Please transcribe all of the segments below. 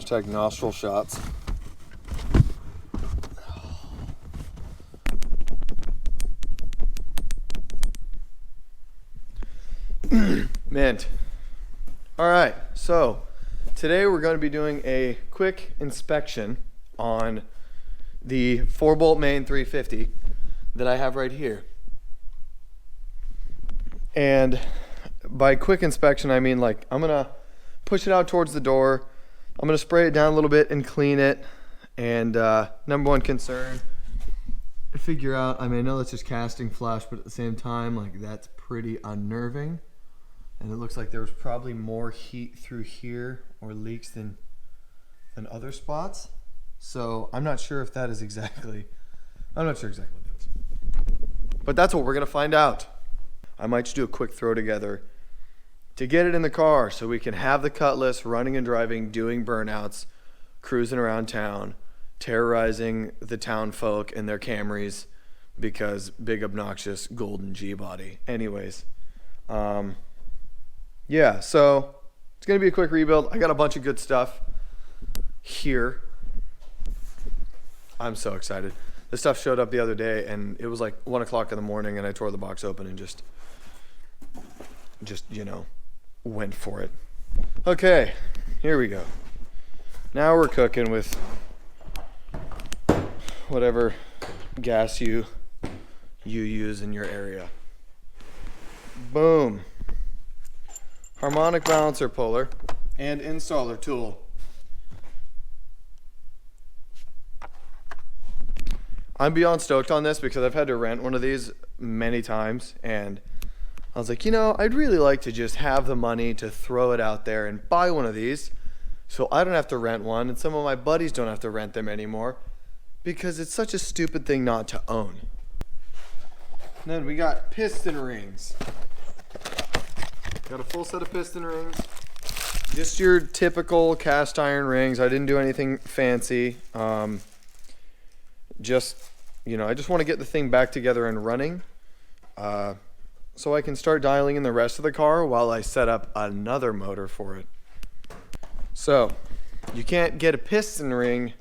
Hashtag nostril shots. Mint. All right, so today we're going to be doing a quick inspection on the 4-bolt main 350 that I have right here. And by quick inspection, I mean like I'm going to push it out towards the door. I'm going to spray it down a little bit and clean it. And number one concern, figure out, I mean, I know that's just casting flash, but at the same time, like that's pretty unnerving. And it looks like there was probably more heat through here or leaks than other spots. So I'm not sure if that is exactly, I'm not sure exactly what that is. But that's what we're going to find out. I might just do a quick throw together to get it in the car so we can have the Cutlass running and driving, doing burnouts, cruising around town, terrorizing the town folk and their Camrys because big obnoxious golden G-body. Anyways, yeah, so it's going to be a quick rebuild. I got a bunch of good stuff here. I'm so excited. This stuff showed up the other day and it was like 1 o'clock in the morning and I tore the box open and just, you know, went for it. Okay, here we go. Now we're cooking with whatever gas you use in your area. Boom. Harmonic balancer puller and installer tool. I'm beyond stoked on this because I've had to rent one of these many times and I was like, you know, I'd really like to just have the money to throw it out there and buy one of these so I don't have to rent one and some of my buddies don't have to rent them anymore because it's such a stupid thing not to own. And then we got piston rings. Got a full set of piston rings. Just your typical cast iron rings. I didn't do anything fancy. Just, you know, I just want to get the thing back together and running. So I can start dialing in the rest of the car while I set up another motor for it. So you can't get a piston ring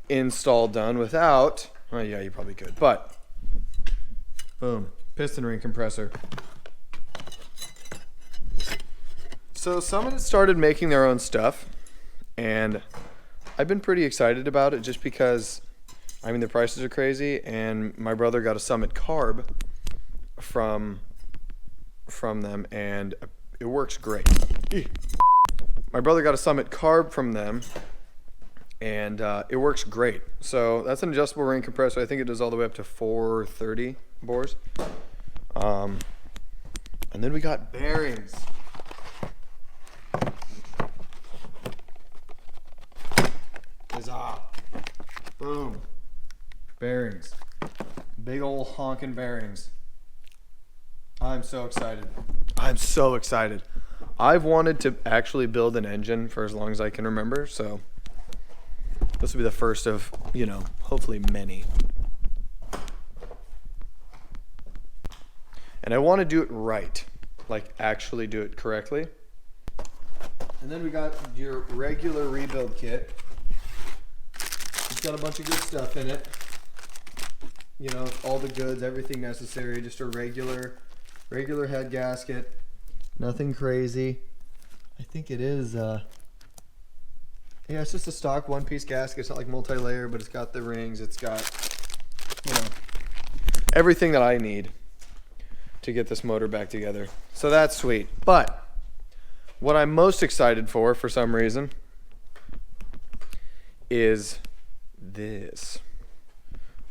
install done without, well, yeah, you probably could, but boom, piston ring compressor. So someone started making their own stuff and I've been pretty excited about it just because, I mean, the prices are crazy and my brother got a Summit carb from them and it works great. My brother got a Summit carb from them and it works great. So that's an adjustable ring compressor. I think it does all the way up to 430 bores. And then we got bearings. Huzzah. Boom. Bearings. Big old honking bearings. I'm so excited. I'm so excited. I've wanted to actually build an engine for as long as I can remember, so this will be the first of, you know, hopefully many. And I want to do it right, like actually do it correctly. And then we got your regular rebuild kit. It's got a bunch of good stuff in it. You know, all the goods, everything necessary, just a regular head gasket. Nothing crazy. I think it is, yeah, it's just a stock one-piece gasket. It's not like multi-layer, but it's got the rings. It's got, you know, everything that I need to get this motor back together. So that's sweet. But what I'm most excited for some reason, is this.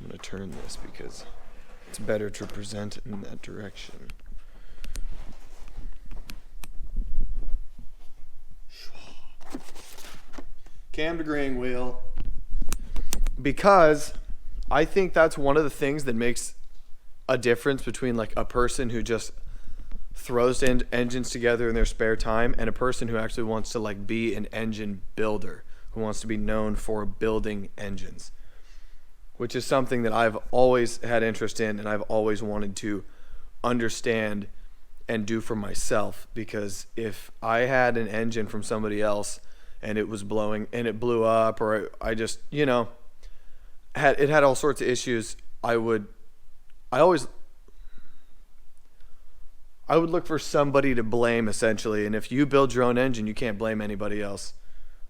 I'm going to turn this because it's better to present in that direction. Cam degreeing wheel. Because I think that's one of the things that makes a difference between like a person who just throws engines together in their spare time and a person who actually wants to like be an engine builder, who wants to be known for building engines, which is something that I've always had interest in and I've always wanted to understand and do for myself. Because if I had an engine from somebody else and it was blowing and it blew up, or I just, had all sorts of issues, I would look for somebody to blame, essentially. And if you build your own engine, you can't blame anybody else.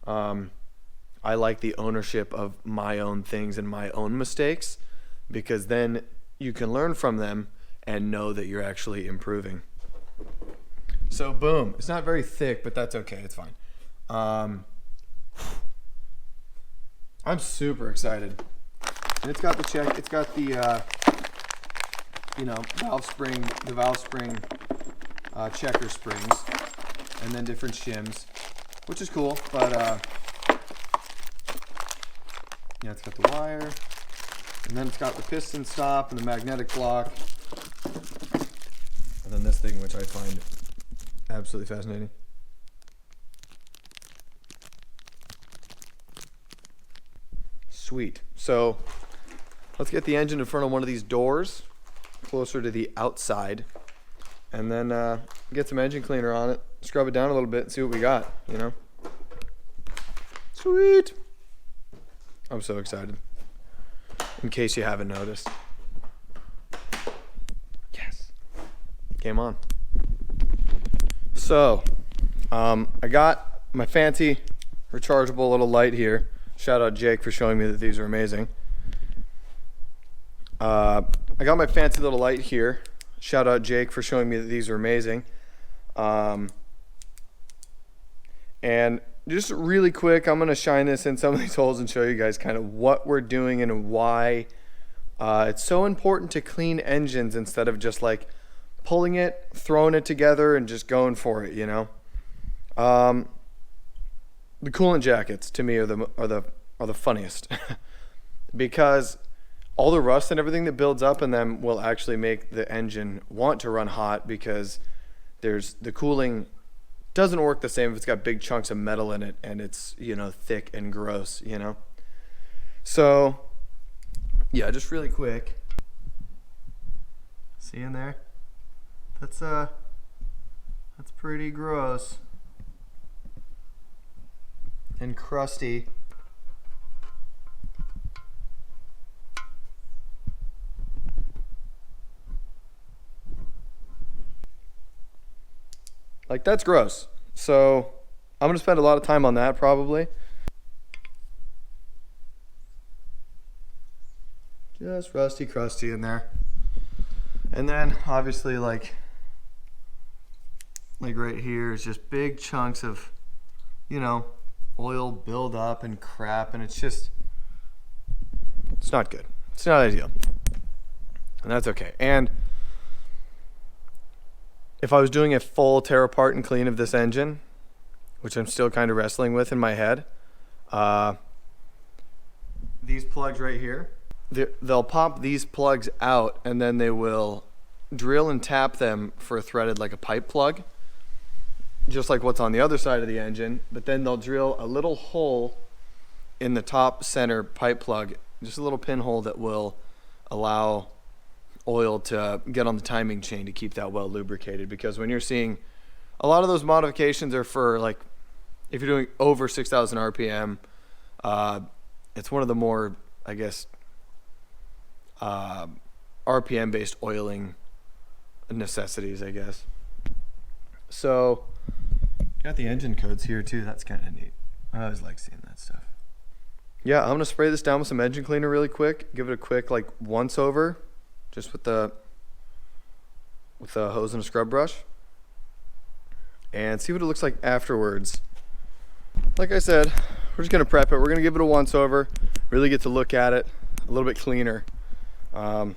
I like the ownership of my own things and my own mistakes, because then you can learn from them and know that you're actually improving. So boom. It's not very thick, but that's okay. It's fine. I'm super excited. And it's got the valve spring checker springs, and then different shims, which is cool. But it's got the wire, and then it's got the piston stop and the magnetic block, and then this thing, which I find absolutely fascinating. Sweet. So let's get the engine in front of one of these doors, closer to the outside, and then get some engine cleaner on it, scrub it down a little bit, and see what we got, Sweet. I'm so excited, in case you haven't noticed. Yes. Game on. So, I got my fancy rechargeable little light here. Shout out Jake for showing me that these are amazing. I got my fancy little light here. Shout out Jake for showing me that these are amazing. And just really quick, I'm going to shine this in some of these holes and show you guys kind of what we're doing and why it's so important to clean engines instead of just like pulling it, throwing it together, and just going for it, The coolant jackets to me are the funniest because all the rust and everything that builds up in them will actually make the engine want to run hot, because the cooling doesn't work the same if it's got big chunks of metal in it and it's, thick and gross, So, yeah, just really quick. See in there? That's pretty gross and crusty. Like, that's gross. So I'm going to spend a lot of time on that probably. Just rusty crusty in there. And then obviously like right here is just big chunks of, oil build up and crap. And it's not good. It's not ideal. And that's okay. And if I was doing a full tear apart and clean of this engine, which I'm still kind of wrestling with in my head, these plugs right here, they'll pop these plugs out, and then they will drill and tap them for a threaded, like a pipe plug, just like what's on the other side of the engine. But then they'll drill a little hole in the top center pipe plug, just a little pinhole that will allow oil to get on the timing chain to keep that well lubricated. Because when you're seeing a lot of those modifications are for, like, if you're doing over 6,000 RPM, it's one of the more, I guess, RPM based oiling necessities, I guess. So got the engine codes here too. That's kind of neat. I always like seeing that stuff. Yeah, I'm gonna spray this down with some engine cleaner really quick. Give it a quick once over, just with the hose and a scrub brush, and see what it looks like afterwards. Like I said, we're just gonna prep it. We're gonna give it a once over, really get to look at it a little bit cleaner, and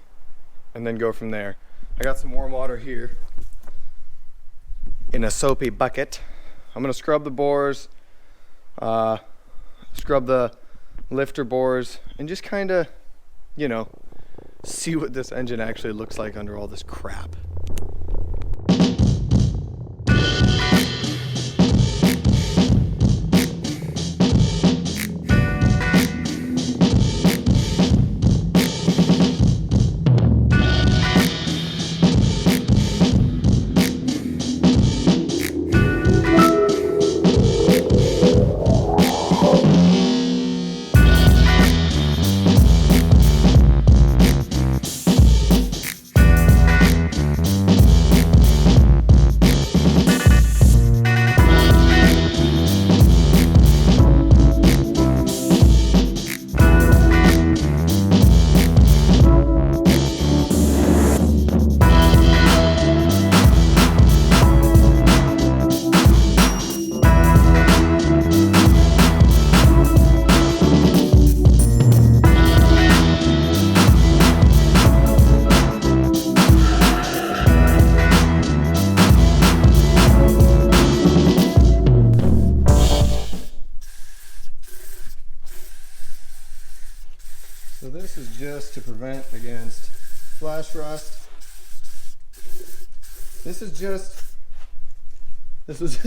then go from there. I got some warm water here in a soapy bucket. I'm gonna scrub the bores, scrub the lifter bores, and just kind of, see what this engine actually looks like under all this crap. this is just to prevent against flash rust. This was just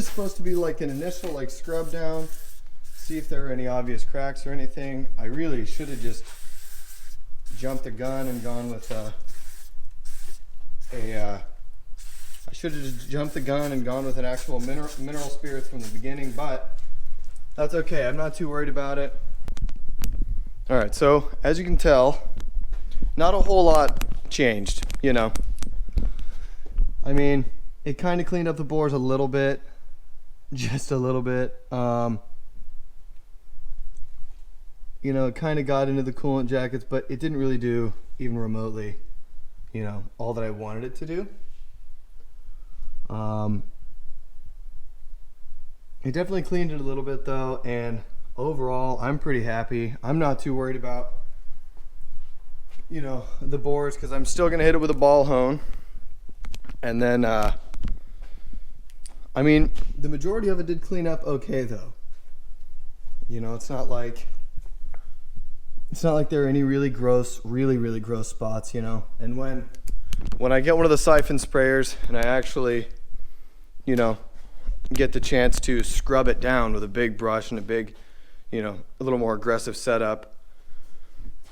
supposed to be like an initial like scrub down, see if there were any obvious cracks or anything. I really should have just jumped the gun and gone with I should have just jumped the gun and gone with an actual mineral spirits from the beginning, but that's okay. I'm not too worried about it. All right, so as you can tell, not a whole lot changed, you know. I mean, it kind of cleaned up the bores a little bit, just a little bit. You know, it kind of got into the coolant jackets, but it didn't really do even remotely, you know, all that I wanted it to do. It definitely cleaned it a little bit though, and overall I'm pretty happy. I'm not too worried about, you know, the bores, because I'm still gonna hit it with a ball hone. And then I mean, the majority of it did clean up okay though. You know, it's not like there are any really gross spots, you know. And when I get one of the siphon sprayers and I actually, you know, get the chance to scrub it down with a big brush and a big, you know, a little more aggressive setup,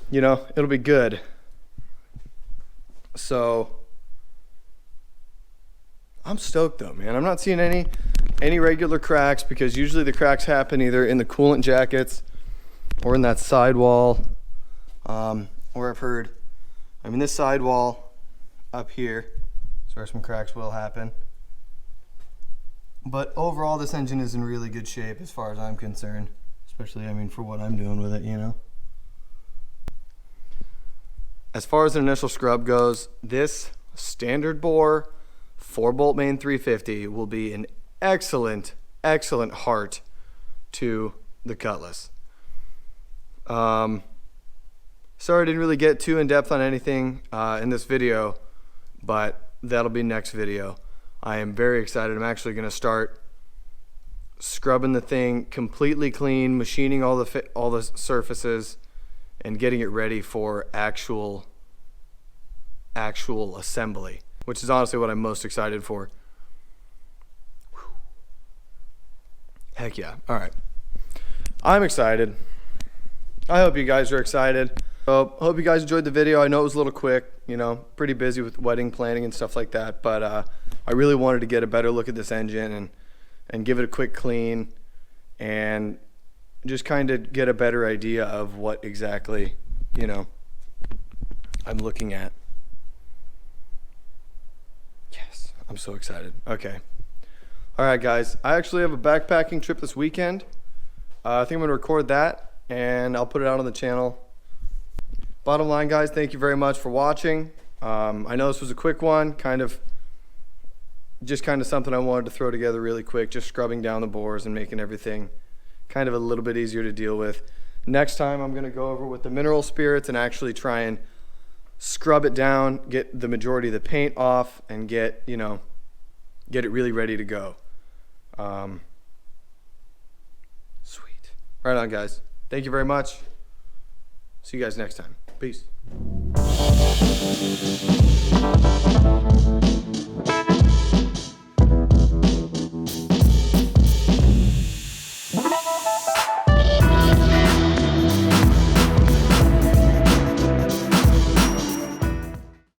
you know, it'll be good. So I'm stoked though, man. I'm not seeing any regular cracks, because usually the cracks happen either in the coolant jackets or in that sidewall, or I've heard, I mean, this sidewall up here is where some cracks will happen. But overall, this engine is in really good shape as far as I'm concerned, especially, I mean, for what I'm doing with it, you know. As far as an initial scrub goes, this standard bore 4-bolt main 350 will be an excellent heart to the Cutlass. Sorry I didn't really get too in depth on anything in this video, but that'll be next video. I am very excited. I'm actually going to start scrubbing the thing completely clean, machining all the surfaces, and getting it ready for actual assembly, which is honestly what I'm most excited for. Whew. Heck yeah. All right. I'm excited. I hope you guys are excited. So, hope you guys enjoyed the video. I know it was a little quick, you know, pretty busy with wedding planning and stuff like that, but I really wanted to get a better look at this engine and give it a quick clean and just kind of get a better idea of what exactly, you know, I'm looking at. Yes, I'm so excited. Okay. All right, guys. I actually have a backpacking trip this weekend. I think I'm going to record that, and I'll put it out on the channel. Bottom line, guys, thank you very much for watching. I know this was a quick one, just kind of something I wanted to throw together really quick, just scrubbing down the bores and making everything kind of a little bit easier to deal with. Next time I'm going to go over with the mineral spirits and actually try and scrub it down, get the majority of the paint off, and get it really ready to go. Sweet. Right on, guys. Thank you very much. See you guys next time. Peace.